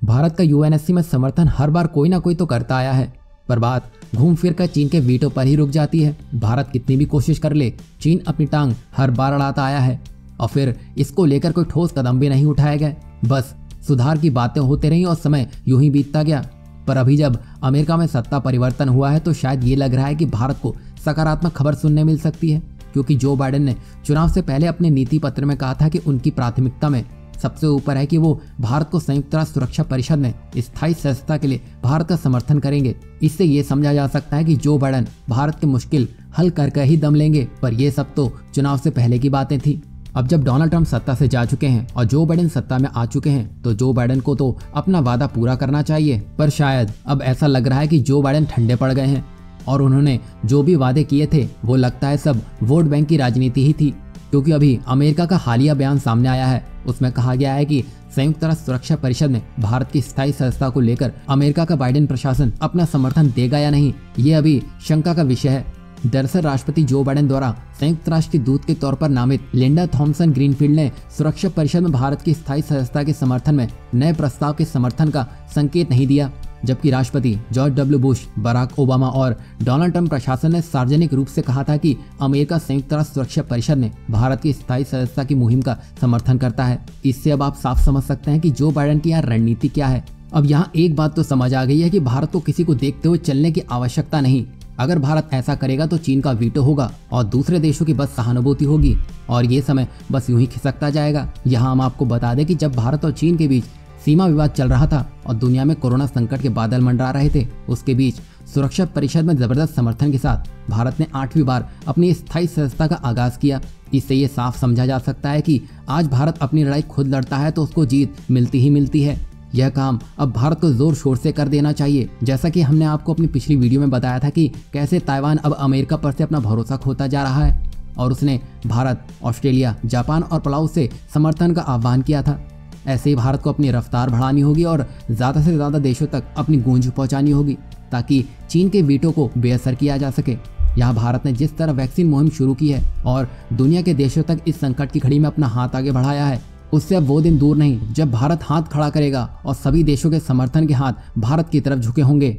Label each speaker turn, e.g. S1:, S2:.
S1: भारत का यूएनएससी में समर्थन हर बार कोई ना कोई तो करता आया है, पर बात घूम फिर कर चीन के वीटो पर ही रुक जाती है। भारत कितनी भी कोशिश कर ले, चीन अपनी टांग हर बार अड़ाता आया है और फिर इसको लेकर कोई ठोस कदम भी नहीं उठाए गए। बस सुधार की बातें होते रही और समय यूं ही बीतता गया। पर अभी जब अमेरिका में सत्ता परिवर्तन हुआ है तो शायद ये लग रहा है कि भारत को सकारात्मक खबर सुनने मिल सकती है, क्योंकि जो बाइडेन ने चुनाव से पहले अपने नीति पत्र में कहा था कि उनकी प्राथमिकता में सबसे ऊपर है कि वो भारत को संयुक्त राष्ट्र सुरक्षा परिषद में स्थायी सदस्यता के लिए भारत का समर्थन करेंगे। इससे ये समझा जा सकता है कि जो बाइडेन भारत के मुश्किल हल करके ही दम लेंगे। पर ये सब तो चुनाव से पहले की बातें थी। अब जब डोनाल्ड ट्रंप सत्ता से जा चुके हैं और जो बाइडेन सत्ता में आ चुके हैं तो जो बाइडेन को तो अपना वादा पूरा करना चाहिए। पर शायद अब ऐसा लग रहा है कि जो बाइडेन ठंडे पड़ गए हैं और उन्होंने जो भी वादे किए थे वो लगता है सब वोट बैंक की राजनीति ही थी। क्योंकि अभी अमेरिका का हालिया बयान सामने आया है, उसमें कहा गया है कि संयुक्त राष्ट्र सुरक्षा परिषद में भारत की स्थायी सदस्यता को लेकर अमेरिका का बाइडेन प्रशासन अपना समर्थन देगा या नहीं, ये अभी शंका का विषय है। दरअसल राष्ट्रपति जो बाइडेन द्वारा संयुक्त राष्ट्र के दूत के तौर पर नामित लिंडा थॉमसन ग्रीनफील्ड ने सुरक्षा परिषद में भारत की स्थायी सदस्यता के समर्थन में नए प्रस्ताव के समर्थन का संकेत नहीं दिया, जबकि राष्ट्रपति George W Bush, Barack Obama और डोनाल्ड ट्रंप प्रशासन ने सार्वजनिक रूप से कहा था कि अमेरिका संयुक्त राष्ट्र सुरक्षा परिषद में भारत की स्थायी सदस्यता की मुहिम का समर्थन करता है। इससे अब आप साफ समझ सकते हैं कि जो बाइडेन की यहाँ रणनीति क्या है। अब यहाँ एक बात तो समझ आ गई है कि भारत को किसी को देखते हुए चलने की आवश्यकता नहीं। अगर भारत ऐसा करेगा तो चीन का वीटो होगा और दूसरे देशों की बस सहानुभूति होगी और ये समय बस यूं ही खिसकता जाएगा। यहाँ हम आपको बता दें कि जब भारत और चीन के बीच सीमा विवाद चल रहा था और दुनिया में कोरोना संकट के बादल मंडरा रहे थे, उसके बीच सुरक्षा परिषद में जबरदस्त समर्थन के साथ भारत ने 8वीं बार अपनी स्थायी सदस्यता का आगाज किया। इससे ये साफ समझा जा सकता है कि आज भारत अपनी लड़ाई खुद लड़ता है तो उसको जीत मिलती ही मिलती है। यह काम अब भारत को जोर शोर से कर देना चाहिए। जैसा कि हमने आपको अपनी पिछली वीडियो में बताया था कि कैसे ताइवान अब अमेरिका पर से अपना भरोसा खोता जा रहा है और उसने भारत, ऑस्ट्रेलिया, जापान और पलाऊ से समर्थन का आह्वान किया था। ऐसे ही भारत को अपनी रफ्तार बढ़ानी होगी और ज़्यादा से ज़्यादा देशों तक अपनी गूंज पहुंचानी होगी ताकि चीन के वीटो को बेअसर किया जा सके। यहाँ भारत ने जिस तरह वैक्सीन मुहिम शुरू की है और दुनिया के देशों तक इस संकट की घड़ी में अपना हाथ आगे बढ़ाया है, उससे अब वो दिन दूर नहीं जब भारत हाथ खड़ा करेगा और सभी देशों के समर्थन के हाथ भारत की तरफ झुके होंगे।